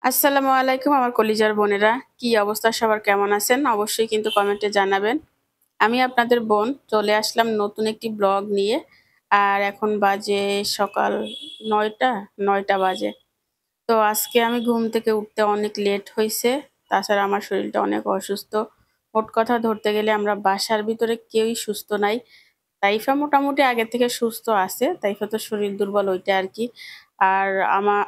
আসসালামু আলাইকুম আমার কলিজার বোনেরা। কি অবস্থা সবার, কেমন আছেন? অবশ্যই কিন্তু কমেন্টে জানাবেন। আমি আপনাদের বোন চলে আসলাম নতুন একটি ব্লগ নিয়ে। আর এখন বাজে সকাল ৯টা, ৯টা বাজে। তো আজকে আমি ঘুম থেকে উঠতে অনেক লেট হইছে। তাছাড়া আমার শরীরটা অনেক অসুস্থ। মোট কথা ধরতে গেলে আমরা বাসার ভিতরে কেউই সুস্থ নাই। তাইফা মোটামুটি আগের থেকে সুস্থ আছে। তাইফা তো শরীর দুর্বল ওইটা আরকি। আর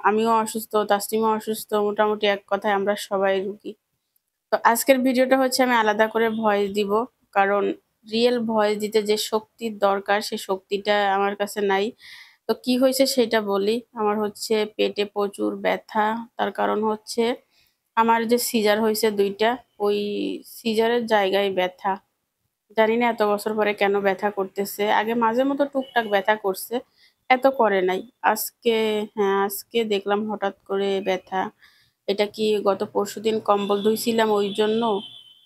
আমিও অসুস্থ, তাসলিমও অসুস্থ। মোটামুটি এক কথায় আমরা সবাই রুগী। তো আজকের ভিডিওটা হচ্ছে আমি আলাদা করে ভয়েস দিব। কারণ রিয়েল ভয়েস দিতে যে শক্তির দরকার সে শক্তিটা আমার কাছে নাই। তো কি হয়েছে সেটা বলি। আমার হচ্ছে পেটে প্রচুর ব্যথা। তার কারণ হচ্ছে আমার যে সিজার হইছে ২ টা, ওই সিজারের জায়গায় ব্যথা। জানি না এত বছর পরে কেন ব্যথা করতেছে। আগে মাঝে মতো টুকটাক ব্যথা করছে। এত করে নাই। আজকে হ্যাঁ, আজকে দেখলাম হঠাৎ করে ব্যথা। এটা কি গত পরশুদিন কম্বল ধুইছিলাম ওইজন্য?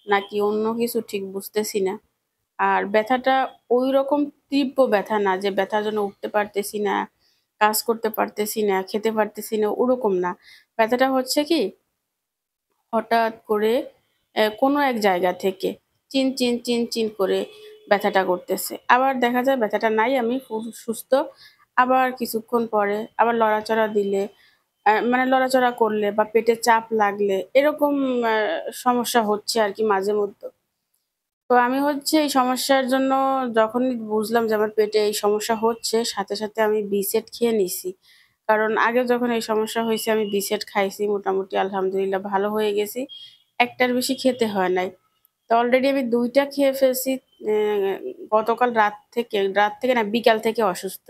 নাকি অন্য কিছু ঠিক বুঝতেছি না। আর ব্যথাটা ঐরকম তীব্র ব্যথা না যে ব্যথার জন্য উঠতে পারতেছি না, কাজ করতে পারতেছি না, খেতে পারতেছি না, ওরকম না। ব্যথাটা হচ্ছে কি হঠাৎ করে কোনো এক জায়গা থেকে চিন করে ব্যথাটা করতেছে। আবার দেখা যায় ব্যথাটা নাই, আমি সুস্থ। আবার কিছুক্ষণ পরে আবার লড়াচড়া দিলে মানে লড়াচড়া করলে বা পেটে চাপ লাগলে এরকম আ সমস্যা হচ্ছে আরকি মাঝে মধ্যে। তো আমি হচ্ছে এই সমস্যার জন্য যখনই বুঝলাম যে আমার পেটে এই সমস্যা হচ্ছে, সাথে, সাথে আমি বিসেট খেয়ে নিছি। কারণ আগে যখন এই সমস্যা হইছে আমি বিসেট খাইছি, মোটামুটি আলহামদুলিল্লাহ ভালো হয়ে গেছি। একটার বেশি খেতে হয় নাই। তো অলরেডি আমি ২ টা খেয়ে ফেলছি। গতকাল রাত থেকে না, বিকাল থেকে অসুস্থ।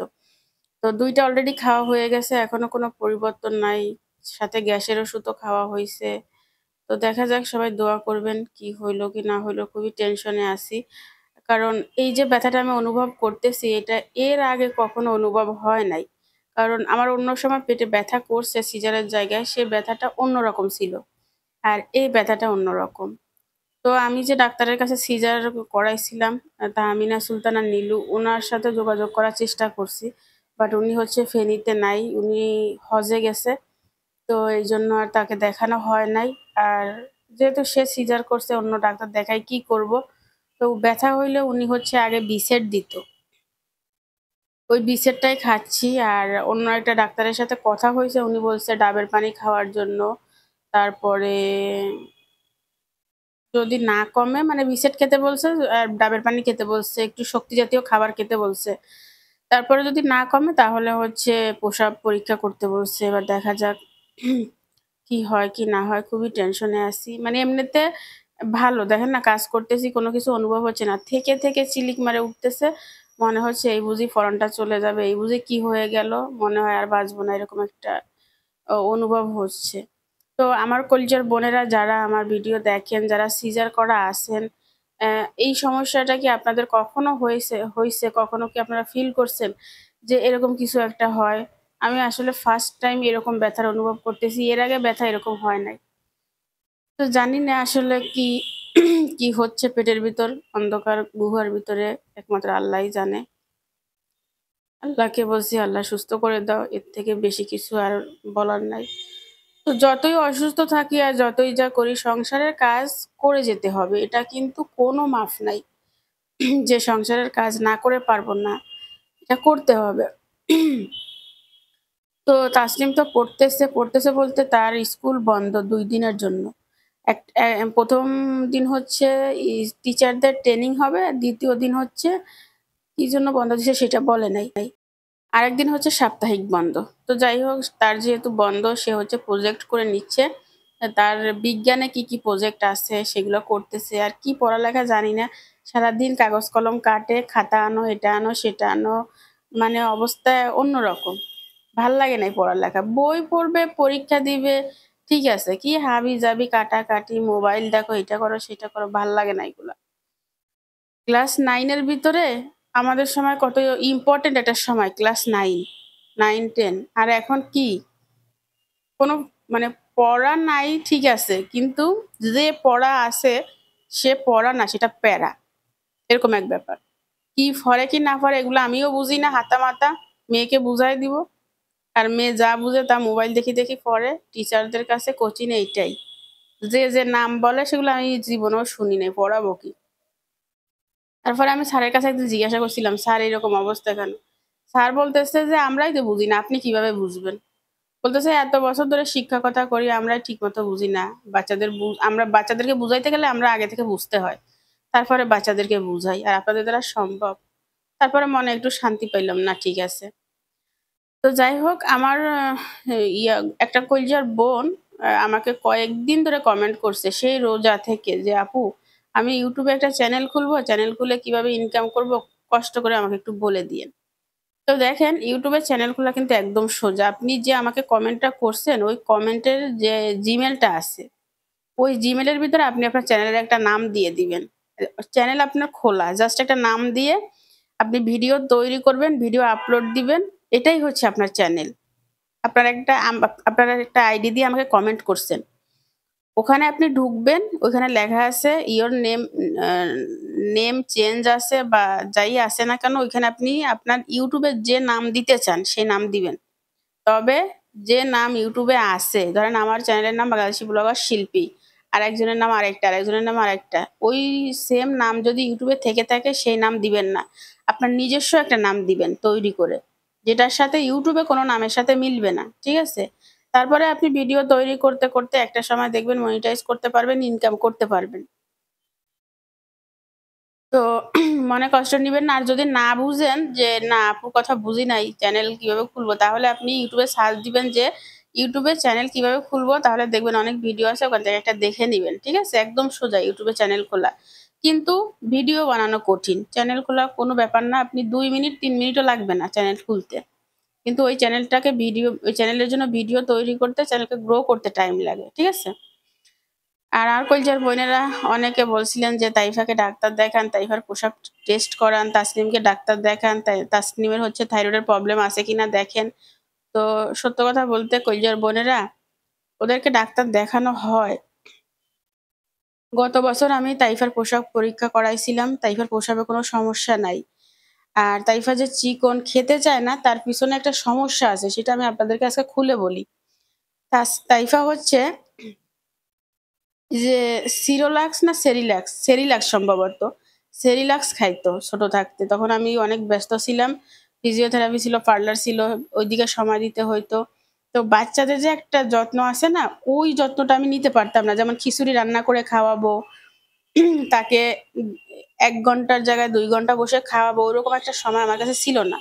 তো ২ টা অলরেডি খাওয়া হয়ে গেছে। এখনো কোনো পরিবর্তন নাই। সাথে গ্যাসের ওষুধও খাওয়া হইছে। তো দেখা যাক, সবাই দোয়া করবেন। কি হইলো কি না হইলো, খুবই টেনশনে আছি। কারণ এই যে ব্যথাটা আমি অনুভব করতেছি, এটা এর আগে কখনো অনুভব হয় নাই। কারণ আমার অন্য সময় পেটে ব্যথা করছে সিজারের জায়গায়, সে ব্যথাটা অন্যরকম ছিল। আর এই ব্যথাটা অন্যরকম। তো আমি যে ডাক্তারের কাছে সিজার করাইছিলাম, তাহমিনা সুলতানা নীলু, উনার সাথে যোগাযোগ করার চেষ্টা করছি। বাট উনি হচ্ছে ফেনীতে নাই, উনি হজে গেছে। তো এইজন্য আর তাকে দেখানো হয় নাই। আর যেহেতু সে সিজার করছে, অন্য ডাক্তার দেখায় কি করব? তো ব্যথা হইলে উনি হচ্ছে আগে বিসেট দিত। ওই বিসেটটাই খাচ্ছি। আর অন্য একটা ডাক্তারের সাথে কথা হইছে, উনি বলছে ডাবের পানি খাওয়ার জন্য। তারপরে যদি না কমে, মানে বিসেট খেতে বলছে, আর ডাবের পানি খেতে বলছে, একটু শক্তি জাতীয় খাবার খেতে বলছে। তারপরে যদি না কমে তাহলে হচ্ছে প্রসাব পরীক্ষা করতে বলছে। এবার দেখা যাক কি হয় কি না হয়, খুবই টেনশনে আছি। মানে এমনিতে ভালো, দেখেন না কাজ করতেছি, কোনো কিছু অনুভব হচ্ছে না। থেকে চিলিক মারে উঠতেছে। মনে হচ্ছে এই বুঝি ফলনটা চলে যাবে, এই বুঝি কি হয়ে গেল, মনে হয় আর বাঁচবো না, এরকম একটা অনুভব হচ্ছে। তো আমার কলিজার বোনেরা যারা আমার ভিডিও দেখেন, যারা সিজার করা আছেন, এই সমস্যাটা কি আপনাদের কখনো হইছে? কখনো কি আপনারা ফিল করছেন যে এরকম কিছু একটা হয়? আমি আসলে ফার্স্ট টাইম এরকম ব্যথার অনুভব করতেছি। এর আগে ব্যথা এরকম হয় নাই। তো জানি না আসলে কি, কি হচ্ছে পেটের ভিতর, অন্ধকার গুহার ভিতরে একমাত্র আল্লাহই জানে। আল্লাহকে বলছি, "আল্লাহ সুস্থ করে দাও।" এর থেকে বেশি কিছু আর বলার নাই। তো যতই অসুস্থ থাকি আর যতই যা করি, সংসারের কাজ করে যেতে হবে। এটা কিন্তু কোনো মাফ নাই। যে সংসারের কাজ না করে পারবো না, এটা করতে হবে। তো তাসনিম তো পড়তেছে বলতে তার স্কুল বন্ধ ২ দিনের জন্য। এক অ্যা ১ম দিন হচ্ছে টিচারদের ট্রেনিং হবে। আর ২য় দিন হচ্ছে কি জন্য বন্ধ দিছে সেটা বলে নাই। আরেকদিন হচ্ছে সাপ্তাহিক বন্ধ। তো যাই হোক, তার যেহেতু বন্ধ, সে হচ্ছে প্রজেক্ট করে নিচ্ছে। তার বিজ্ঞানে কি প্রজেক্ট আছে সেগুলো করতেছে। আর কি পড়ালেখা জানি না। সারাদিন কাগজ কলম কাটে, খাতা আনো, এটা আনো, সেটা আনো। মানে অবস্থা অন্যরকম। ভাল লাগে নাই পড়ালেখা। বই পড়বে, পরীক্ষা দিবে, ঠিক আছে। কি হাবি-জাবি কাটাকাটি, মোবাইল দেখো, এটা করো, সেটা করো, ভাল লাগে না এগুলা। ক্লাস 9 এর ভিতরে আমাদের সময় কত ইম্পোর্টেন্ট একটা সময়, ক্লাস 9, 9-10। আর এখন কি? কোনো মানে পড়া নাই, ঠিক আছে। কিন্তু যে পড়া আছে সে পড়া না, সেটা প্যারা। এরকম এক ব্যাপার। কি পড়ে কি না পড়ে এগুলো আমিও বুঝি না, হাতা-মাতা। মেয়েকে বুঝায় দিব। আর মেয়ে যা বুঝে তা মোবাইল দেখি দেখি পড়ে, টিচারদের কাছে কোচিং এইটাই। যে নাম বলে সেগুলো আমি জীবনেও শুনি নাই, পড়াবো কি? তারপরে আমি স্যারের কাছে একদিন জিজ্ঞাসা করছিলাম, "স্যার এরকম অবস্থা কেন?" স্যার বলতেছে যে, "আমরাই তো বুঝি না, আপনি কিভাবে বুঝবেন?" বলতেছে, "এত বছর ধরে শিক্ষকতা করি, আমরাই ঠিকমতো বুঝি না। আমরা বাচ্চাদেরকে বুঝাইতে গেলে আমরা আগে থেকে বুঝতে হয়। তারপরে বাচ্চাদেরকে বুঝাই। আর আপনাদের দ্বারা সম্ভব?" তারপরে মনে একটু শান্তি পাইলাম, না ঠিক আছে। তো যাই হোক আমার একটা কলিজার বোন আমাকে কয়েকদিন ধরে কমেন্ট করছে সেই রোজা থেকে যে, "আপু আমি YouTube এ একটা চ্যানেল খুলবো। চ্যানেল খুলে কিভাবে ইনকাম করব কষ্ট করে আমাকে একটু বলে দিয়েন।" তো দেখেন YouTube এর চ্যানেল খোলা কিন্তু একদম সোজা। আপনি যে আমাকে কমেন্টটা করছেন ওই কমেন্টের যে Gmail টা আছে, ওই Gmail এর ভিতরে আপনি আপনার চ্যানেলের একটা নাম দিয়ে দিবেন। চ্যানেল আপনার খোলা। জাস্ট একটা নাম দিয়ে আপনি ভিডিও তৈরি করবেন, ভিডিও আপলোড দিবেন। এটাই হচ্ছে আপনার চ্যানেল। আপনারা একটা আইডি দিয়ে আমাকে কমেন্ট করছেন। ওখানে আপনি ঢুকবেন, ওইখানে লেখা আছে your name a name change আছে বা যাই আছে না কেন ওইখানে আপনি আপনার YouTube এ যে নাম দিতে চান সেই নাম দিবেন। তবে যে নাম YouTube এ আছে, ধরেন আমার চ্যানেলের নাম বাংলাদেশী ব্লগার শিল্পী। আরেকজনের নাম আরেকটা, আরেকজনের নাম আরেকটা। ওই সেম নাম যদি YouTube এ থেকে থাকে সেই নাম দিবেন না। আপনার নিজস্ব একটা নাম দিবেন তৈরি করে। যেটার সাথে YouTube এ কোনো নামের সাথে মিলবে না। ঠিক আছে? তারপরে আপনি ভিডিও তৈরি করতে, করতে একটা সময় দেখবেন মনিটাইজ করতে পারবেন, ইনকাম করতে পারবেন। তো মনে কষ্ট নিবেন না। আর যদি না বুঝেন যে না আপুর কথা বুঝি নাই, চ্যানেল কিভাবে খুলবো? তাহলে আপনি YouTube এ সার্চ দিবেন যে YouTube এ চ্যানেল কিভাবে খুলবো? তাহলে দেখবেন অনেক ভিডিও আছে ওখান থেকে একটা দেখে নিবেন। ঠিক আছে? একদম সোজা YouTube এ চ্যানেল খোলা। কিন্তু ভিডিও বানানো কঠিন। চ্যানেল খোলা কোনো ব্যাপার না। আপনি ২ মিনিট ৩ মিনিটও লাগবে না চ্যানেল খুলতে। কিন্তু ওই চ্যানেলের জন্য ভিডিও তৈরি করতে, চ্যানেলকে গ্রো করতে টাইম লাগে। ঠিক আছে? আর কলিজার বোনেরা অনেকে বলছিলেন যে তাইফাকে ডাক্তার দেখান, তাইফার প্রসাব টেস্ট করান, তাসনিমকে ডাক্তার দেখান, তাসনিমের হচ্ছে থাইরয়েডের প্রবলেম আছে কিনা দেখেন। তো সত্য কথা বলতে কলিজার বোনেরা ওদেরকে ডাক্তার দেখানো হয়। গত বছর আমি তাইফার প্রসাব পরীক্ষা করাইছিলাম। তাইফার প্রসাবে কোনো সমস্যা নাই। আর তাইফা যে চিকন খেতে চায় না তার পিছনে একটা সমস্যা আছে সেটা আমি আপনাদেরকে আজকে খুলে বলি। তাইফা হচ্ছে যে সিরোলাক্স না সেরিল্যাক্স? সেরিল্যাক্স সম্ভবত। সেরিল্যাক্স খাইতো ছোট থাকতে। তখন আমি অনেক ব্যস্ত ছিলাম। ফিজিওথেরাপি ছিল, পার্লার ছিল, ওইদিকে সময় দিতে হইতো। তো বাচ্চাদের যে একটা যত্ন আছে না? ওই যত্নটা আমি নিতে পারতাম না। যেমন খিচুড়ি রান্না করে খাওয়াবো, তাকে ১ ঘন্টার জায়গায় ২ ঘন্টা বসে খাওয়াবো, ওরকম একটা সময় আমার কাছে ছিল না।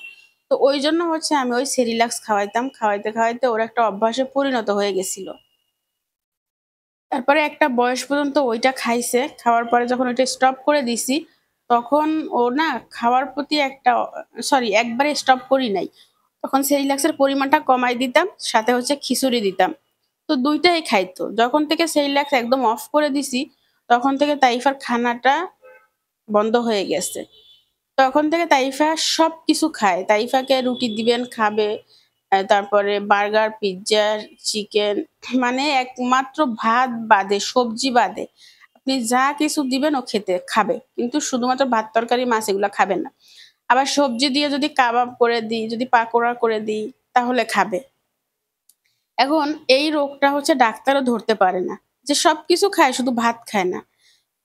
তো ওইজন্য হচ্ছে আমি ওই সেরিল্যাক্স খাওয়াইতাম। খাওয়াইতে, খাওয়াইতে ওর একটা অভ্যাসে পরিণত হয়ে গেছিল। তারপরে একটা বয়স পর্যন্ত ওইটা খাইছে। খাওয়ার পরে যখন ওইটা স্টপ করে দিছি, তখন ও না খাওয়ার প্রতি একটা একবারে স্টপ করি নাই। তখন সেরিল্যাক্সের পরিমাণটা কমায় দিতাম, সাথে হচ্ছে খিচুড়ি দিতাম। তো ২ টাই খাইতো। যখন থেকে সেরিল্যাক্স একদম অফ করে দিছি, তখন থেকে তাইফার খানাটা বন্ধ হয়ে গেছে। তখন থেকে তাইফা সবকিছু খায়। তাইফাকে রুটি দিবেন খাবে। তারপরে বার্গার, পিজ্জা, চিকেন মানে একমাত্র ভাত বাদে, সবজি বাদে আপনি যা কিছু দিবেন ও খাবে। কিন্তু শুধুমাত্র ভাত, তরকারি, মাছ এগুলা খাবে না। আবার সবজি দিয়ে যদি কাবাব করে দিই, যদি পাকোড়া করে দিই তাহলে খাবে। এখন এই রোগটা হচ্ছে ডাক্তারও ধরতে পারে না। যে সবকিছু খায় শুধু ভাত খায় না।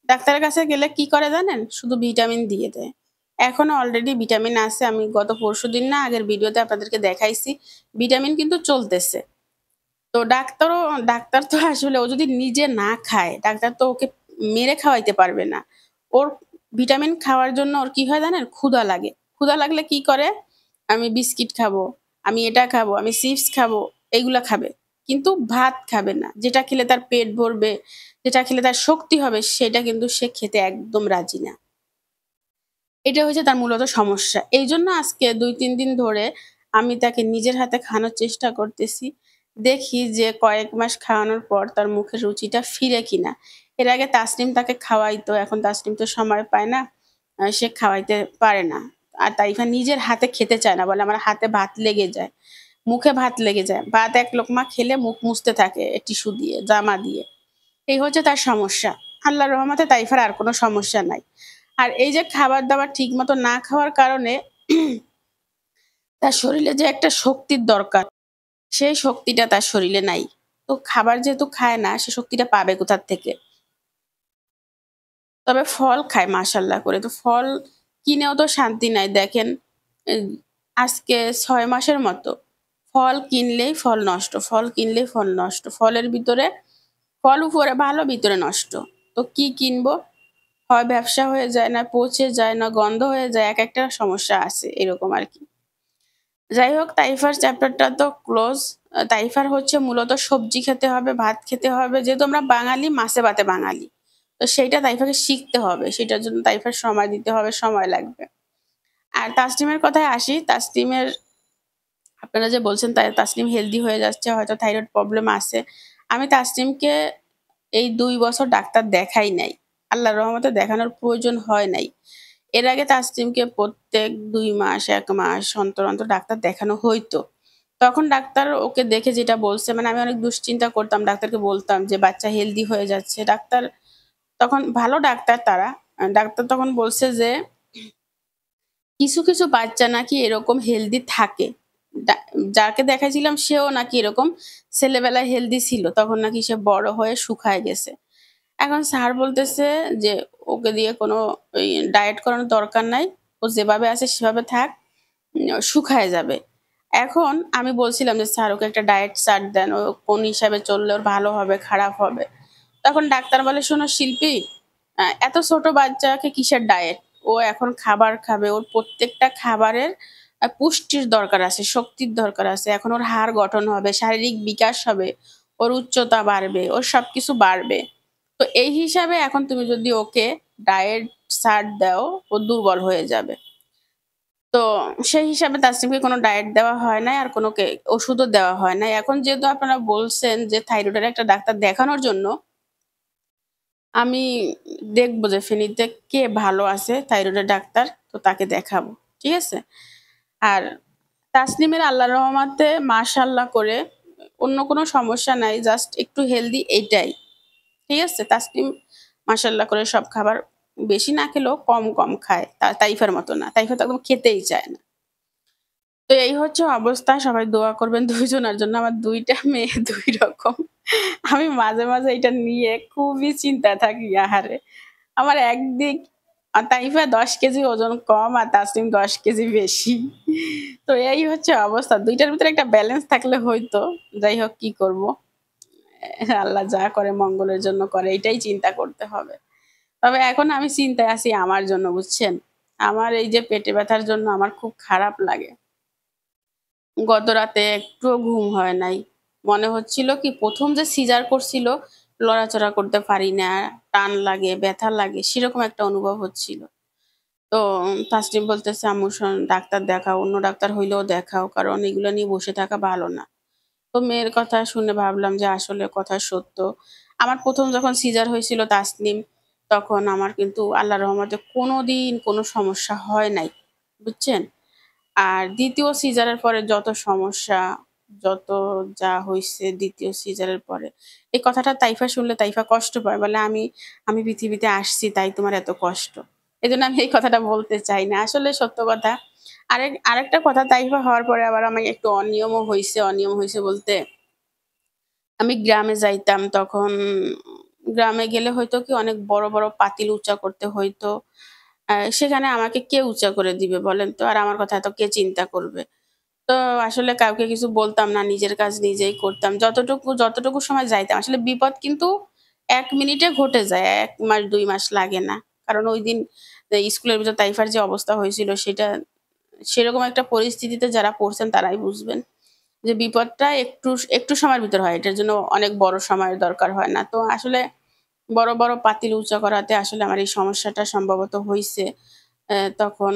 ডাক্তারের কাছে গেলে কি করে জানেন? শুধু ভিটামিন দিয়ে দেয়। এখনো অলরেডি ভিটামিন আছে। আমি গত পরশুদিন না আগের ভিডিওতে আপনাদেরকে দেখাইছি। ভিটামিন কিন্তু চলতেছে। তো ডাক্তার তো আসলে ও যদি নিজে না খায়, ডাক্তার তো ওকে মেরে খাওয়াইতে পারবে না। ওর ভিটামিন খাওয়ার জন্য ওর কি হয় জানেন? ক্ষুধা লাগে। ক্ষুধা লাগলে কি করে? আমি বিস্কিট খাবো, আমি এটা খাবো, আমি চিপস খাবো, এগুলা খাবে। কিন্তু ভাত খাবে না। যেটা খেলে তার পেট ভরবে, যেটা খেলে তার শক্তি হবে সেটা কিন্তু সে খেতে একদম রাজি না। এটা হচ্ছে তার মূলত সমস্যা। এইজন্য আজকে ২-৩ দিন ধরে আমি তাকে নিজের হাতে খাওয়ানোর চেষ্টা করতেছি। দেখি যে কয়েক মাস খাওয়ানোর পর তার মুখের রুচিটা ফিরে কিনা। এর আগে তাসনিম তাকে খাওয়াইতো। এখন তাসনিম তো সময় পায় না। সে খাওয়াইতে পারে না। আর তাইফা নিজের হাতে খেতে চায় না। বলে আমার হাতে ভাত লেগে যায়। মুখে ভাত লেগে যায়। ভাত ১ লোকমা খেলে মুখ মুছতে থাকে টিস্যু দিয়ে, জামা দিয়ে। এই হচ্ছে তার সমস্যা। আল্লাহর রহমতে তাইফার আর কোনো সমস্যা নাই। আর এই যে খাবার-দাবার ঠিকমতো না খাওয়ার কারণে তার শরীরে যে একটা শক্তির দরকার সেই শক্তিটা তার শরীরে নাই। তো খাবার যেহেতু খায় না, সে শক্তিটা পাবে কোথার থেকে? তবে ফল খায় মাশাআল্লাহ করে। তো ফল কিনেও তো শান্তি নাই। দেখেন এ আজকে ৬ মাসের মতো ফল কিনলেই ফল নষ্ট, ফল কিনলেই ফল নষ্ট। ফলের ভিতরে ফল উপরে ভালো ভিতরে নষ্ট। তো কি কিনবো? হয় ব্যবসা হয়ে যায়, না পচে যায়, না গন্ধ হয়ে যায়। একেকটা সমস্যা আছে এরকম আরকি। যাই হোক তাইফার চ্যাপ্টারটা তো ক্লোজ। তাইফার হচ্ছে মূলত সবজি খেতে হবে, ভাত খেতে হবে। যেহেতু আমরা বাঙালি, মাছে ভাতে বাঙালি। তো সেইটা তাইফাকে শিখতে হবে। সেটার জন্য তাইফার সময় দিতে হবে, সময় লাগবে। আর তাসনিমের কথায় আসি। তাসনিমের আপনারা যে বলছেন তাসনিম হেলথি হয়ে যাচ্ছে, হয়তো থাইরয়েড প্রবলেম আছে। আমি তাসনিমকে এই ২ বছর ডাক্তার দেখাই নাই। আল্লাহর রহমতে দেখানোর প্রয়োজন হয় নাই। এর আগে তাসনিমকে প্রত্যেক ২ মাস, ১ মাস অন্তর, অন্তর ডাক্তার দেখানো হইতো। তখন ডাক্তার ওকে দেখে যেটা বলছে মানে আমি অনেক দুশ্চিন্তা করতাম। ডাক্তারকে বলতাম যে, "বাচ্চা হেলথি হয়ে যাচ্ছে।" ডাক্তার তখন ভালো ডাক্তার তারা। ডাক্তার তখন বলছে যে কিছু, কিছু বাচ্চা নাকি এরকম হেলথি থাকে। ডা যাকে দেখাইছিলাম সেও নাকি এরকম ছেলেবেলায় হেলথি ছিল। তখন নাকি সে বড় হয়ে শুকায় গেছে। এখন স্যার বলতেছে যে, "ওকে দিয়ে কোনো ওই ডায়েট করানোর দরকার নাই। ও যেভাবে আছে সেভাবে থাক। শুকায় যাবে।" এখন আমি বলছিলাম যে, "স্যার ওকে একটা ডায়েট চার্ট দেন। ও কোন হিসাবে চললে ওর ভালো হবে, খারাপ হবে?" তখন ডাক্তার বলে, "শোনো শিল্পী, এত ছোট বাচ্চাকে কিসের ডায়েট? ও এখন খাবার খাবে। ওর প্রত্যেকটা খাবারের পুষ্টির দরকার আছে, শক্তির দরকার আছে। এখন ওর হাড় গঠন হবে, শারীরিক বিকাশ হবে, ওর উচ্চতা বাড়বে, ওর সবকিছু বাড়বে। তো এই হিসাবে এখন তুমি যদি ওকে ডায়েট চার্ট দাও, ও দুর্বল হয়ে যাবে।" তো সেই হিসাবে তাসনিমকে কোনো ডায়েট দেওয়া হয় নাই, আর কোনো ওষুধও দেওয়া হয় নাই। এখন যেহেতু আপনারা বলছেন যে থাইরয়েডের একটা ডাক্তার দেখানোর জন্য আমি দেখব যে ফেনীতে কে ভালো আছে থাইরয়েডের ডাক্তার, তো তাকে দেখাবো। ঠিক আছে? আর তাসনিমের আল্লাহর রহমতে মাশাআল্লাহ করে অন্য কোনো সমস্যা নাই। জাস্ট একটু হেলথি এইটাই। ঠিক আছে? তাসনিম মাশাআল্লাহ করে সব খাবার বেশি না খেলেও কম, কম খায়। তাইফার মতো না। তাইফা তো একদম খেতেই চায় না। তো এই হচ্ছে অবস্থা। সবাই দোয়া করবেন ২ জনের জন্য। আমার ২ টা মেয়ে ২ রকম। আমি মাঝে, মাঝে এটা নিয়ে খুবই চিন্তায় থাকি। আহারে! আমার একদিক তাইফা ১০ কেজি ওজন কম আর তাসনিম ১০ কেজি বেশি। তো এই হচ্ছে অবস্থা। ২ টার ভিতরে একটা ব্যালেন্স থাকলে হইতো। যাই হোক কি করব? আল্লাহ যা করে মঙ্গলের জন্য করে এটাই চিন্তা করতে হবে। তবে এখন আমি চিন্তায় আছি আমার জন্য বুঝছেন? আমার এই যে পেটে ব্যথার জন্য আমার খুব খারাপ লাগে। গতরাতে একটুও ঘুম হয় নাই। মনে হচ্ছিল কি ১ম যে সিজার করছিল, লড়াচড়া করতে পারি না, টান লাগে, ব্যথা লাগে সেরকম একটা অনুভব হচ্ছিল। তো তাসনিম বলতেছে, "আম্মু ডাক্তার দেখাও, অন্য ডাক্তার হইলেও দেখাও। কারণ এগুলো নিয়ে বসে থাকা ভালো না।" তো মেয়ের কথা শুনে ভাবলাম যে আসলে কথা সত্য। আমার ১ম যখন সিজার হয়েছিল তাসনিম, তখন আমার কিন্তু আল্লাহর রহমতে কোনদিন কোনো সমস্যা হয় নাই। বুঝছেন? আর ২য় সিজারের পরে যত সমস্যা, যত যা হইছে ২য় সিজারের পরে। এই কথাটা তাইফা শুনলে তাইফা কষ্ট পায়। বলে, "আমি পৃথিবীতে আসছি তাই তোমার এত কষ্ট।" এজন্য আমি এই কথাটা বলতে চাই না। আসলে সত্য কথা। আরেকটা কথা তাইফা হওয়ার পরে আবার আমি একটু অনিয়মও হইছে। অনিয়ম হইছে বলতে আমি গ্রামে যাইতাম তখন গ্রামে গেলে হয়তো কি অনেক বড়, বড় পাতিল উঁচা করতে হইতো। সেখানে আমাকে কে উঁচা করে দিবে বলেন তো? আর আমার কথা এত কে চিন্তা করবে? তো আসলে কাউকে কিছু বলতাম না। নিজের কাজ নিজেই করতাম। যতটুকু সময় যাইতাম। আসলে বিপদ কিন্তু ১ মিনিটে ঘটে যায়। ১ মাস ২ মাস লাগে না। কারণ ঐদিন স্কুলের ভিতর তাইফার যে অবস্থা হয়েছিল সেটা সেরকম একটা পরিস্থিতিতে যারা পড়ছেন তারাই বুঝবেন। যে বিপদটা একটু সময়ের ভিতর হয়। এটার জন্য অনেক বড় সময়ের দরকার হয় না। তো আসলে বড়, বড় পাতিল উঁচা করাতে আসলে আমার এই সমস্যাটা সম্ভবত হইছে। তখন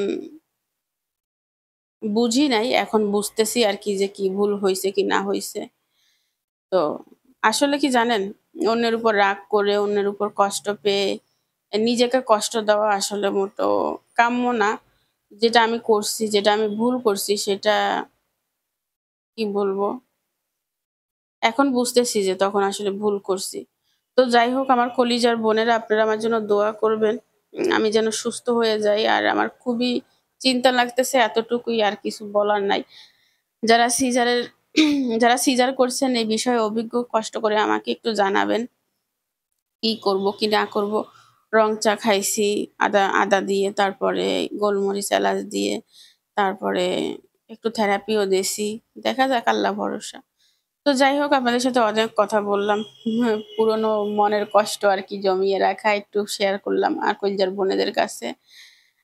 বুঝি নাই। এখন বুঝতেছি আরকি যে কি ভুল হইছে কি না হইছে। তো আসলে কি জানেন? অন্যের উপর রাগ করে, অন্যের উপর কষ্ট পেয়ে নিজেকে কষ্ট দেওয়া আসলে মোটেও কাম্য না। যেটা আমি করছি, যেটা আমি ভুল করছি সেটা কি বলবো? এখন বুঝতেছি যে তখন আসলে ভুল করছি। তো যাই হোক আমার কলিজার বোনেরা আপনারা আমার জন্য দোয়া করবেন। আমি যেন সুস্থ হয়ে যাই। আর আমার খুবই চিন্তা লাগতেছে এতটুকুই আর কিছু বলার নাই। যারা সিজারের যারা সিজার করছেন এই বিষয়ে অভিজ্ঞ কষ্ট করে আমাকে একটু জানাবেন। কি করব কি না করব। রং চা খাইছি আদা দিয়ে, তারপরে গোলমরিচ, এলাচ দিয়ে, তারপরে একটু থেরাপিও দিছি। দেখা যাক, আল্লাহ ভরসা। তো যাই হোক, আপনাদের সাথে অনেক কথা বললাম। পুরনো মনের কষ্ট আরকি জমিয়ে রাখা একটু শেয়ার করলাম আর কলিজার বোনেদের কাছে।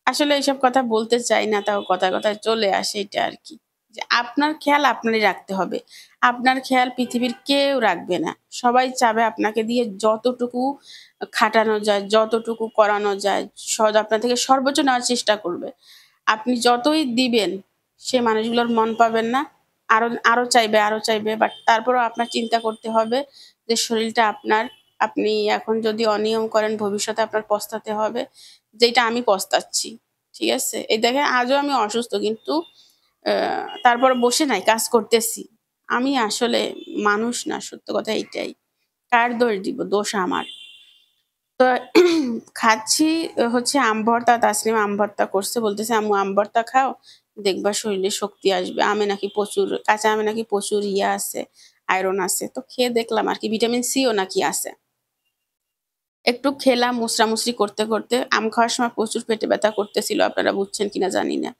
আসলে এইসব কথা বলতে চাই না, তাও কথায়, কথায় চলে আসে এটা আরকি। যে আপনার খেয়াল আপনারই রাখতে হবে। আপনার খেয়াল পৃথিবীর কেউ রাখবে না। সবাই চাবে আপনাকে দিয়ে যতটুকু খাটানো যায়, যতটুকু করানো যায়, আপনার থেকে সর্বোচ্চ নেওয়ার চেষ্টা করবে। আপনি যতই দিবেন, সে মানুষগুলোর মন পাবেন না। আরো চাইবে, আরো চাইবে। বাট তারপরেও আপনার চিন্তা করতে হবে যে শরীরটা আপনার। আপনি এখন যদি অনিয়ম করেন, ভবিষ্যতে আপনার পস্তাতে হবে। যেটা আমি পস্তাচ্ছি। ঠিক আছে? এই দেখেন, আজও আমি অসুস্থ, কিন্তু তারপর বসে নাই, কাজ করতেছি। আমি আসলে মানুষ না, সত্য কথা এইটাই। কার দোষ দিব? দোষ আমার। তো খাচ্ছি হচ্ছে আম ভর্তা। তাসনিম আম ভর্তা করছে, বলতেছে আম্মু আম ভর্তা খাও, দেখবা শরীরে শক্তি আসবে। আমে নাকি প্রচুর, কাঁচা আমে নাকি প্রচুর ইয়া আছে, আয়রন আছে। তো খেয়ে দেখলাম আর কি, ভিটামিন সিও নাকি আছে। একটু খেলাম মুসরামুসরি করতে, করতে। আম খাওয়ার সময় প্রচুর পেটে ব্যথা করতেছিল। আপনারা বুঝছেন কিনা জানি না।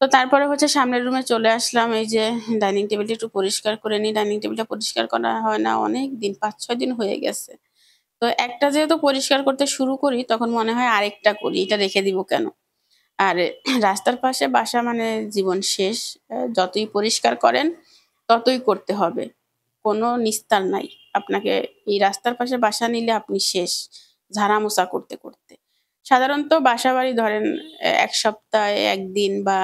তো তারপরে হচ্ছে সামনের রুমে চলে আসলাম। এই যে ডাইনিং টেবিলটা একটু পরিষ্কার করে নিই। ডাইনিং টেবিলটা পরিষ্কার করা হয় না অনেকদিন, ৫-৬ দিন হয়ে গেছে। তো একটা যেহেতু পরিষ্কার করতে শুরু করি, তখন মনে হয় আরেকটা করি। এটা রেখে দিব কেন? আর রাস্তার পাশে বাসা মানে জীবন শেষ। যতই পরিষ্কার করেন, ততই করতে হবে। কোনো নিস্তার নাই। আপনাকে এই রাস্তার পাশে বাসা নিলে আপনি শেষ। ঝাড়া-মোছা করতে, করতে। সাধারণত বাসাবাড়ি ধরেন ১ সপ্তাহে ১ দিন বা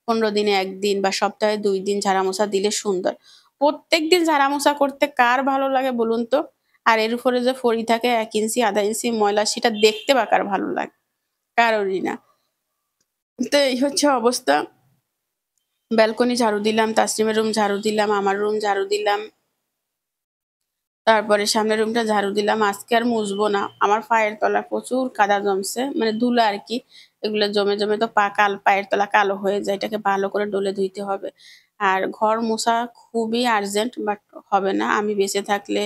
১৫ দিনে ১ দিন বা সপ্তাহে ২ দিন ঝাড়া-মোছা দিলে সুন্দর। প্রত্যেকদিন ঝাড়া-মোছা করতে কার ভালো লাগে বলুন তো? আর এর উপরে যে ফড়ি থাকে ১ ইঞ্চি, ১/২ ইঞ্চি ময়লা, সেটা দেখতে বা কার ভালো লাগে? কারোরই না। তো এই হচ্ছে অবস্থা। ব্যালকনি ঝাড়ু দিলাম, তাসনিমের রুম ঝাড়ু দিলাম, আমার রুম ঝাড়ু দিলাম। তারপরে সামনের রুমটা ঝাড়ু দিলাম। আজকে আর মুছবো না। আমার পায়ের তলায় প্রচুর কাদা জমছে। মানে ধুলা আরকি। এগুলো জমে, জমে তো পায়ের তলা কালো হয়ে যায়। এটাকে ভালো করে ডলে ধুইতে হবে। আর ঘর মোছা খুবই আর্জেন্ট, বাট হবে না। আমি বেঁচে থাকলে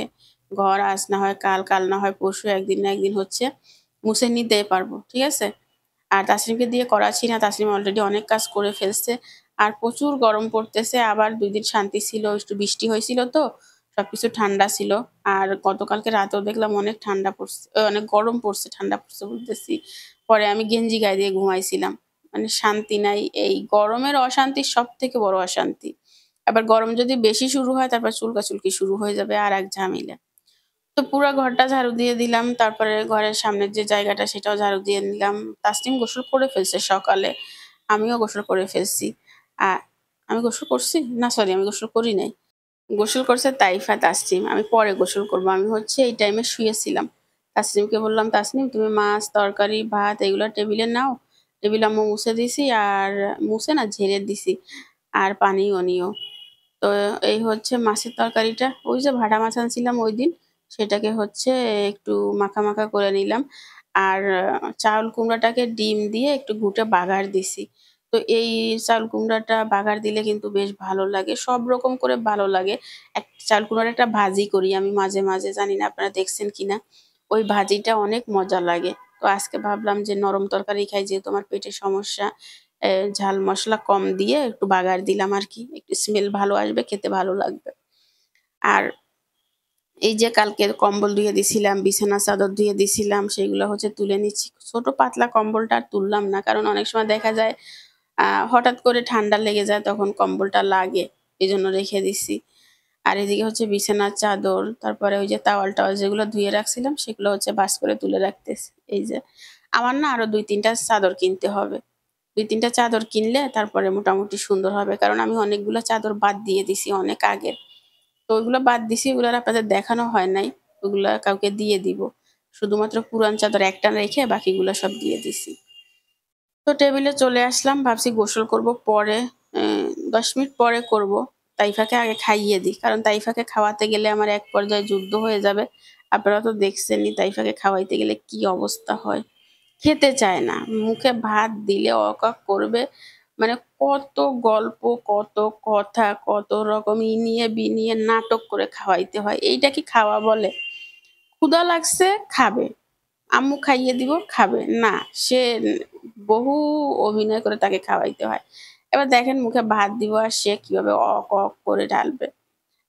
ঘর আজ না হয় কাল, কাল না হয় পরশু, একদিন না একদিন হচ্ছে মুছে নিতেই পারবো। ঠিক আছে? আর তাসনিমকে দিয়ে করাচ্ছি না। তাসনিম অলরেডি অনেক কাজ করে ফেলছে। আর প্রচুর গরম পড়তেছে। আবার ২ দিন শান্তি ছিল। একটু বৃষ্টি হয়েছিল তো। সবকিছু ঠান্ডা ছিল। আর গতকালকে রাতেও দেখলাম অনেক ঠান্ডা পড়ছে, অনেক গরম পড়ছে, ঠান্ডা পড়ছে বলতেছি। পরে আমি গেঞ্জি গায়ে দিয়ে ঘুমাইছিলাম। মানে শান্তি নাই। এই গরমের অশান্তি সবথেকে বড় অশান্তি। আবার গরম যদি বেশি শুরু হয়, তারপর চুলকাচুলকি শুরু হয়ে যাবে, আরেক ঝামেলা। তো পুরা ঘরটা ঝাড়ু দিয়ে দিলাম। তারপরে ঘরের সামনের যে জায়গাটা, সেটাও ঝাড়ু দিয়ে নিলাম। তাসনিম গোসল করে ফেলছে সকালে। আমিও গোসল করে ফেলছি। আ আমি গোসল করছি? না, সরি, আমি গোসল করি নাই। গোসল করছে তাইফা, তাসনিম। আমি পরে গোসল করব। আমি হচ্ছে এই টাইমে শুয়েছিলাম। তাসনিমকে বললাম, "তাসনিম, তুমি মাছ, তরকারি, ভাত এগুলো টেবিলে নাও। টেবিল আম্মু মুছে দিছি, আর মুছে না, ঝেড়ে দিছি। আর পানিও নিও।" তো এই হচ্ছে মাছের তরকারিটা। ওই যে ভাটা মাছ আনছিলাম ঐদিন, সেটাকে হচ্ছে একটু মাখা, মাখা করে নিলাম। আর চাউল কুমড়াটাকে ডিম দিয়ে একটু ঘুটে বাগার দিছি। তো এই চাউল কুমড়াটা বাগার দিলে কিন্তু বেশ ভালো লাগে। সব রকম করে ভালো লাগে। চাউল কুমড়ার একটা ভাজি করি আমি মাঝে, মাঝে। জানি না আপনারা দেখছেন কিনা? ওই ভাজিটা অনেক মজা লাগে। তো আজকে ভাবলাম যে নরম তরকারি খাই, যেহেতু আমার পেটের সমস্যা। ঝাল মসলা কম দিয়ে একটু বাগার দিলাম আরকি। একটু স্মেল ভালো আসবে, খেতে ভালো লাগবে। আর এই যে কালকের কম্বল ধুয়ে দিছিলাম, বিছানার চাদর ধুয়ে দিছিলাম, সেগুলো হচ্ছে তুলে নিচ্ছি। ছোট পাতলা কম্বলটা আর তুললাম না। কারণ অনেক সময় দেখা যায় হঠাৎ করে ঠান্ডা লেগে যায়, তখন কম্বলটা লাগে। এজন্য রেখে দিছি। আর এদিকে হচ্ছে বিছানার চাদর, তারপরে ওই যে টাওয়াল-টাওয়াল যেগুলো ধুয়ে রাখছিলাম, সেগুলো হচ্ছে ভাঁজ করে তুলে রাখতেছি। এই যে আমার না আরো ২-৩ টা চাদর কিনতে হবে। ২-৩ টা চাদর কিনলে তারপরে মোটামুটি সুন্দর হবে। কারণ আমি অনেকগুলো চাদর বাদ দিয়ে দিছি অনেক আগের। তো ওইগুলো বাদ দিছি, ওগুলো আর আপনাদের দেখানো হয় নাই। ওগুলা কাউকে দিয়ে দিব। শুধুমাত্র পুরান চাদর একটা রেখে বাকিগুলা সব দিয়ে দিছি। তো টেবিলে চলে আসলাম। ভাবছি গোসল করব পরে। ১০ মিনিট পরে করব। তাইফাকে আগে খাইয়ে দিই। কারণ তাইফাকে খাওয়াতে গেলে আমার এক পর্যায়ে যুদ্ধ হয়ে যাবে। আপনারা তো দেখছেনই তাইফাকে খাওয়াইতে গেলে কি অবস্থা হয়। খেতে চায় না। মুখে ভাত দিলে অক, অক করবে। মানে কত গল্প, কত কথা, কত রকম ইনিয়ে বিনিয়ে নাটক করে খাওয়াইতে হয়। এইটা কি খাওয়া বলে? ক্ষুধা লাগছে খাবে। আম্মু খাইয়ে দিব খাবে। না, সে বহু অভিনয় করে তাকে খাওয়াইতে হয়। এবার দেখেন মুখে ভাত দিব আর সে কিভাবে অক, অক করে ঢালবে।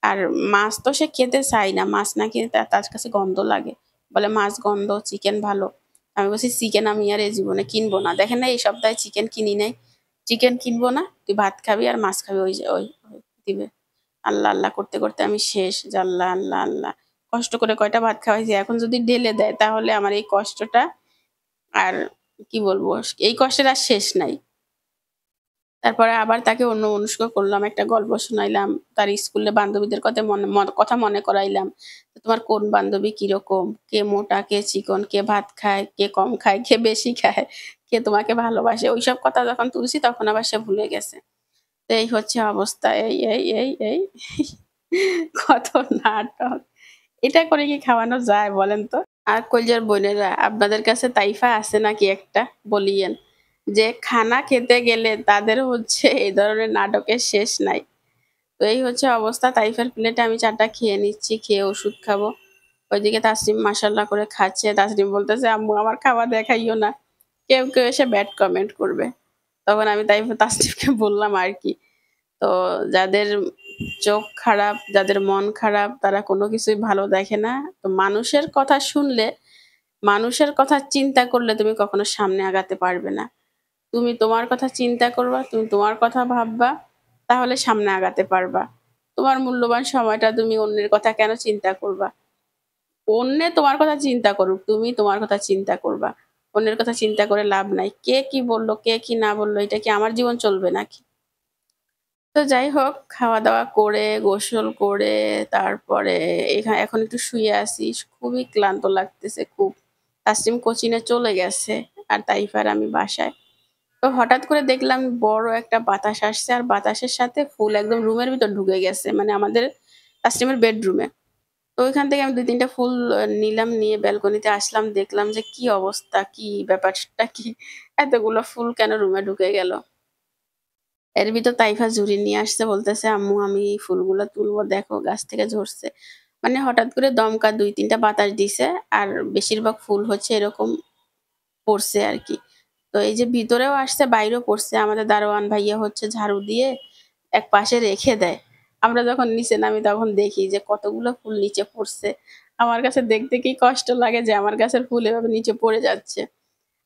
আর মাছ তো সে খেতে চায় না। মাছ নাকি তার কাছে গন্ধ লাগে। বলে মাছ গন্ধ, চিকেন ভালো। আমি বলছি চিকেন আমি আর এ জীবনে কিনবো না। দেখেন না এই সপ্তাহে চিকেন কিনি নাই। চিকেন কিনবো না। তুই ভাত খাবি আর মাছ খাবি ওই দিবে। আল্লাহ, আল্লাহ করতে, করতে আমি শেষ। যে আল্লাহ, আল্লাহ, আল্লাহ। কষ্ট করে কয়টা ভাত খাওয়াইছি। এখন যদি ঢেলে দেয় তাহলে আমার এই কষ্টটা আর কি বলবো? এই কষ্টের আর শেষ নাই। তারপরে আবার তাকে অন্যমনস্ক করলাম। একটা গল্প শোনাইলাম। তার স্কুলে বান্ধবীদের কথা মনে করাইলাম। তোমার কোন বান্ধবী কিরকম? কে মোটা, কে চিকন, কে ভাত খায়, কে কম খায়, কে বেশি খায়, কে তোমাকে ভালোবাসে। ওইসব কথা যখন তুলছি তখন আবার সে ভুলে গেছে। তো এই হচ্ছে অবস্থা। এই কত নাটক। এটা করে কি খাওয়ানো যায় বলেন তো? আর কলিজার বোনেরা আপনাদের কাছে তাইফা আছে নাকি একটা বলিয়েন, যে খানা খেতে গেলে তাদের হচ্ছে এই ধরনের নাটকের শেষ নাই। তো এই হচ্ছে অবস্থা। তাইফার প্লেটে আমি ৪ টা খেয়ে নিচ্ছি, খেয়ে ওষুধ খাবো। ওইদিকে তাসনিম মাশাআল্লাহ করে খাচ্ছে। তাসনিম বলতেছে, "আম্মু আমার খাওয়া দেখাইও না।" কেউ, কেউ এসে ব্যাড কমেন্ট করবে। তখন আমি তাসনিমকে বললাম আরকি, তো যাদের চোখ খারাপ, যাদের মন খারাপ তারা কোনো কিছুই ভালো দেখে না। তো মানুষের কথা শুনলে, মানুষের কথা চিন্তা করলে তুমি কখনো সামনে আগাতে পারবে না। তুমি তোমার কথা চিন্তা করবা, তুমি তোমার কথা ভাববা, তাহলে সামনে আগাতে পারবা। তোমার মূল্যবান সময়টা তুমি অন্যের কথা কেন চিন্তা করবা? অন্যে তোমার কথা চিন্তা করুক, তুমি তোমার কথা চিন্তা করবা। অন্যের কথা চিন্তা করে লাভ নাই। কে কি বলল, কে কি না বলল, এটা কি আমার জীবন চলবে নাকি? তো যাই হোক, খাওয়া-দাওয়া করে, গোসল করে তারপরে এখন একটু শুয়ে আছি। খুবই ক্লান্ত লাগতেছে খুব। তাসনিম কোচিংয়ে চলে গেছে। আর তাইফা আর আমি বাসায়। তো হঠাৎ করে দেখলাম বড় একটা বাতাস আসছে আর বাতাসের সাথে ফুল একদম রুমের ভিতর ঢুকে গেছে। মানে আমাদের তাসনিমের বেডরুমে। তো ওইখান থেকে আমি ২-৩ টা ফুল নিলাম, নিয়ে ব্যালকনিতে আসলাম। দেখলাম যে কি অবস্থা, কি ব্যাপারটা কি? এতগুলো ফুল কেন রুমে ঢুকে গেল? এর ভিতর তাইফা ঝুড়ি নিয়ে আসছে, বলতেছে, "আম্মু আমি এই ফুলগুলা তুলবো, দেখো গাছ থেকে ঝরছে।" মানে হঠাৎ করে দমকা ২-৩ টা বাতাস দিছে। আর বেশিরভাগ ফুল হচ্ছে এরকম পড়ছে আরকি। তো এই যে ভিতরেও আসছে, বাইরেও পড়ছে। আমাদের দারোয়ান ভাইয়া হচ্ছে ঝাড়ু দিয়ে একপাশে রেখে দেয়। আমরা যখন নিচে নামি তখন দেখি যে কতগুলো ফুল নিচে পড়ছে। আমার কাছে দেখতে কি কষ্ট লাগে যে আমার গাছের ফুল এভাবে নিচে পড়ে যাচ্ছে।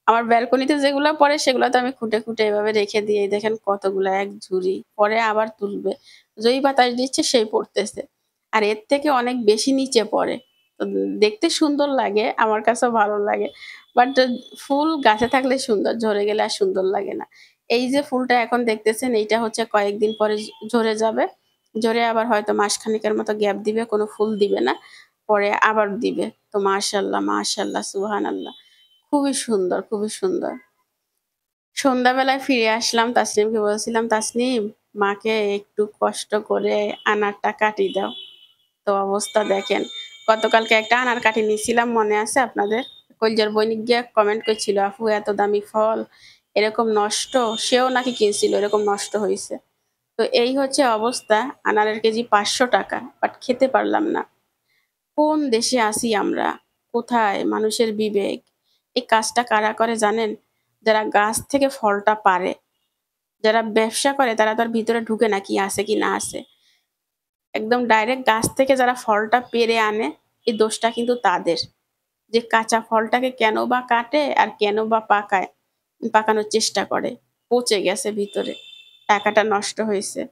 আমার ব্যালকনিতে যেগুলা পড়ে সেগুলা তো আমি খুঁটে, খুঁটে এভাবে রেখে দিই। এই দেখেন কতগুলা, এক ঝুড়ি। পরে আবার তুলবে। যেই বাতাস দিচ্ছে সেই পড়তেছে। আর এর থেকে অনেক বেশি নিচে পড়ে। তো দেখতে সুন্দর লাগে, আমার কাছেও ভালো লাগে। বাট ফুল গাছে থাকলে সুন্দর, ঝরে গেলে আর সুন্দর লাগে না। এই যে ফুলটা এখন দেখতেছেন এইটা হচ্ছে কয়েকদিন পরে ঝরে যাবে। ঝরে আবার হয়তো মাসখানেকের মতো গ্যাপ দিবে, কোনো ফুল দিবে না। পরে আবার দিবে। তো মাশাআল্লাহ, মাশাআল্লাহ, সুবহানাল্লাহ। খুবই সুন্দর, খুবই সুন্দর। সন্ধ্যাবেলায় ফিরে আসলাম। তাসনিমকে বলছিলাম, "তাসনিম, মাকে একটু কষ্ট করে আনারটা কাটি দাও।" তো অবস্থা দেখেন। গতকালকে একটা আনার কাটি নিছিলাম, মনে আছে আপনাদের? কইলজার বইনিক গিয়া কমেন্ট করছিল, "আপু এত দামি ফল, এরকম নষ্ট?" সেও নাকি কিনছিল, এরকম নষ্ট হইছে। তো এই হচ্ছে অবস্থা। আনারের কেজি ৳৫০০, বাট খেতে পারলাম না। কোন দেশে আছি আমরা? কোথায় মানুষের বিবেক? এই কাজটা কারা করে জানেন? যারা গাছ থেকে ফলটা পাড়ে। যারা ব্যবসা করে তারা তো আর ভিতরে ঢুকে না কি আছে কি না আছে। একদম ডাইরেক্ট গাছ থেকে যারা ফলটা পেড়ে আনে, এই দোষটা কিন্তু তাদের। যে কাঁচা ফলটাকে কেন বা কাটে আর কেন বা পাকানোর চেষ্টা করে। পচে গেছে ভিতরে। টাকাটা নষ্ট হইছে।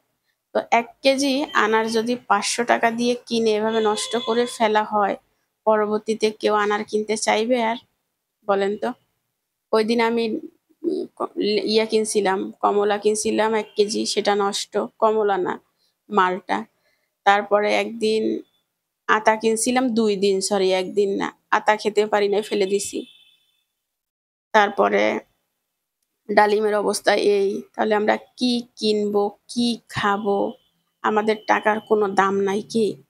তো ১ কেজি আনার যদি ৳৫০০ দিয়ে কিনে এভাবে নষ্ট করে ফেলা হয়, পরবর্তীতে কেউ আনার কিনতে চাইবে আর? বলেন তো? ওইদিন আমি ক কিনছিলাম, কমলা কিনছিলাম ১ কেজি, সেটা নষ্ট। কমলা না, মালটা। তারপরে একদিন আতা কিনছিলাম, ২ দিন, সরি ১ দিন না। আতা খেতে পারি নাই, ফেলে দিছি। তারপরে ডালিমের অবস্থা এই। তাহলে আমরা কি কিনবো, কি খাবো? আমাদের টাকার কোনো দাম নাই কি?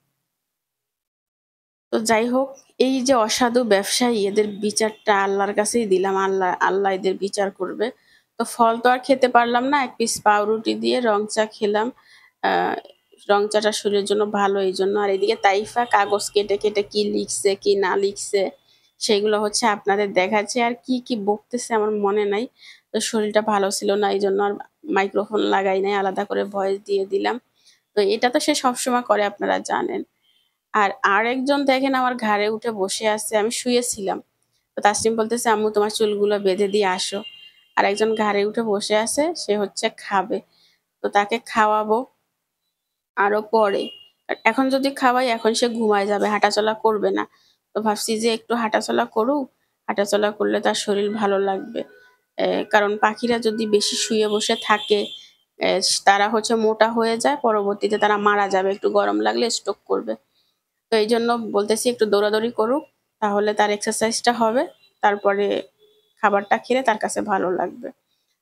তো যাই হোক, এই যে অসাধু ব্যবসায়ী, এদের বিচারটা আল্লাহর কাছেই দিলাম। আল্লাহ এদের বিচার করবে। তো ফল তো আর খেতে পারলাম না, এক পিস পাউরুটি দিয়ে রং চা খেলাম। আহ, রং চাটা শরীরের জন্য ভালো এই জন্য। আর এদিকে তাইফা কাগজ কেটে কেটে কি লিখছে কি না লিখছে সেগুলো হচ্ছে আপনাদের দেখাচ্ছে, আর কি কি বকতেছে আমার মনে নাই। তো শরীরটা ভালো ছিল না এই জন্য আর মাইক্রোফোন লাগাই নাই, আলাদা করে ভয়েস দিয়ে দিলাম। তো এটা তো সে সবসময় করে, আপনারা জানেন। আর আরেকজন দেখেন আমার ঘাড়ে উঠে বসে আছে, আমি শুয়েছিলাম। তো তাসনিম বলতেছে আম্মু তোমার চুলগুলো বেঁধে দিয়ে আসো। আর একজন ঘাড়ে উঠে বসে আছে, সে হচ্ছে খাবে। তো তাকে খাওয়াবো আরো পরে। আর এখন যদি খাওয়াই এখন সে ঘুমায় যাবে, হাঁটাচলা করবে না। তো ভাবছি যে একটু হাঁটাচলা করুক, হাঁটাচলা করলে তার শরীর ভালো লাগবে। কারণ পাখিরা যদি বেশি শুয়ে বসে থাকে, তারা হচ্ছে মোটা হয়ে যায়, পরবর্তীতে তারা মারা যাবে, একটু গরম লাগলে স্ট্রোক করবে। তো এই জন্য বলতেছি একটু দৌড়াদৌড়ি করুক, তাহলে তার এক্সারসাইজটা হবে। তারপরে খাবারটা খেলে তার কাছে ভালো লাগবে।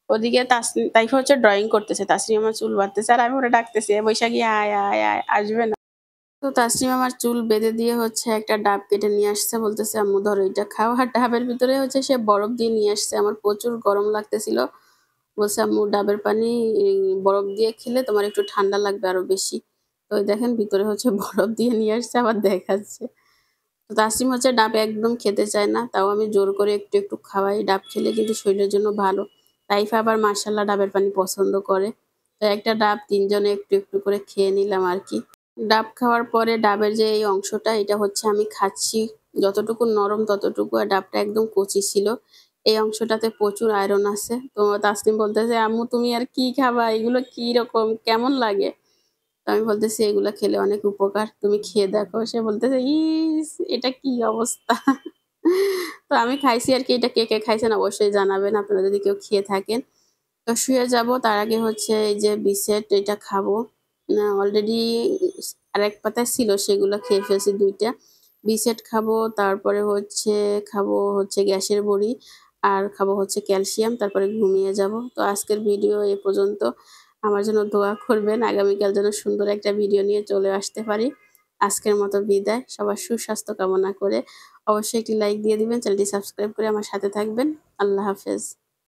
ওদিকে তাইফা হচ্ছে ড্রয়িং করতেছে, তাসনিম আমার চুল বাঁধতেছে আর আমি ওরা ডাকতেছি, "এ বৈশাখী আয় আয় আয়, আসবে না?" তো তাসনিম আমার চুল বেঁধে দিয়ে হচ্ছে একটা ডাব কেটে নিয়ে আসছে, বলতেছে আম্মু ধরো এটা খাও। আর ডাবের ভিতরে হচ্ছে সে বরফ দিয়ে নিয়ে আসছে, আমার প্রচুর গরম লাগতেছিল। বলছে আম্মু ডাবের পানি বরফ দিয়ে খেলে তোমার একটু ঠান্ডা লাগবে আরো বেশি। তো ওই দেখেন ভিতরে হচ্ছে বরফ দিয়ে নিয়ে আসছে, আবার দেখাচ্ছে। তো তাসনিম হচ্ছে ডাব একদম খেতে চায় না, তাও আমি জোর করে একটু একটু খাওয়াই। ডাব খেলে কিন্তু শরীরের জন্য ভালো। তাইফা আবার মাশাল্লাহ ডাবের পানি পছন্দ করে। তো একটা ডাব তিনজনে একটু একটু করে খেয়ে নিলাম আর কি। ডাব খাওয়ার পরে ডাবের যে এই অংশটা, এটা হচ্ছে আমি খাচ্ছি। যতটুকু নরম ততটুকু, আর ডাবটা একদম কচি ছিল। এই অংশটাতে প্রচুর আয়রন আছে। তো তাসনিম বলতেছে আম্মু তুমি আর কি খাবা, এগুলো কি রকম কেমন লাগে? তো আমি বলতেছি এগুলো খেলে অনেক উপকার, তুমি খেয়ে দেখো। সে বলতেছে ইস এটা কি অবস্থা। তো আমি খাইছি আর কি। এটা কে কে খাইছেন অবশ্যই জানাবেন, আপনারা যদি কেউ খেয়ে থাকেন। তো শুয়ে যাব তার আগে হচ্ছে এই যে বিসেট এটা খাবো। অলরেডি আরেক পাতায় ছিল, সেগুলো খেয়ে ফেলছি দুইটা। বিসেট খাবো, তারপরে হচ্ছে খাবো হচ্ছে গ্যাসের বড়ি, আর খাবো হচ্ছে ক্যালসিয়াম, তারপরে ঘুমিয়ে যাব। তো আজকের ভিডিও এ পর্যন্ত। আমার জন্য দোয়া করবেন, আগামীকাল যেন সুন্দর একটা ভিডিও নিয়ে চলে আসতে পারি। আজকের মতো বিদায়, সবার সুস্বাস্থ্য কামনা করে অবশ্যই একটি লাইক দিয়ে দিবেন, চ্যানেলটি সাবস্ক্রাইব করে আমার সাথে থাকবেন। আল্লাহ হাফেজ।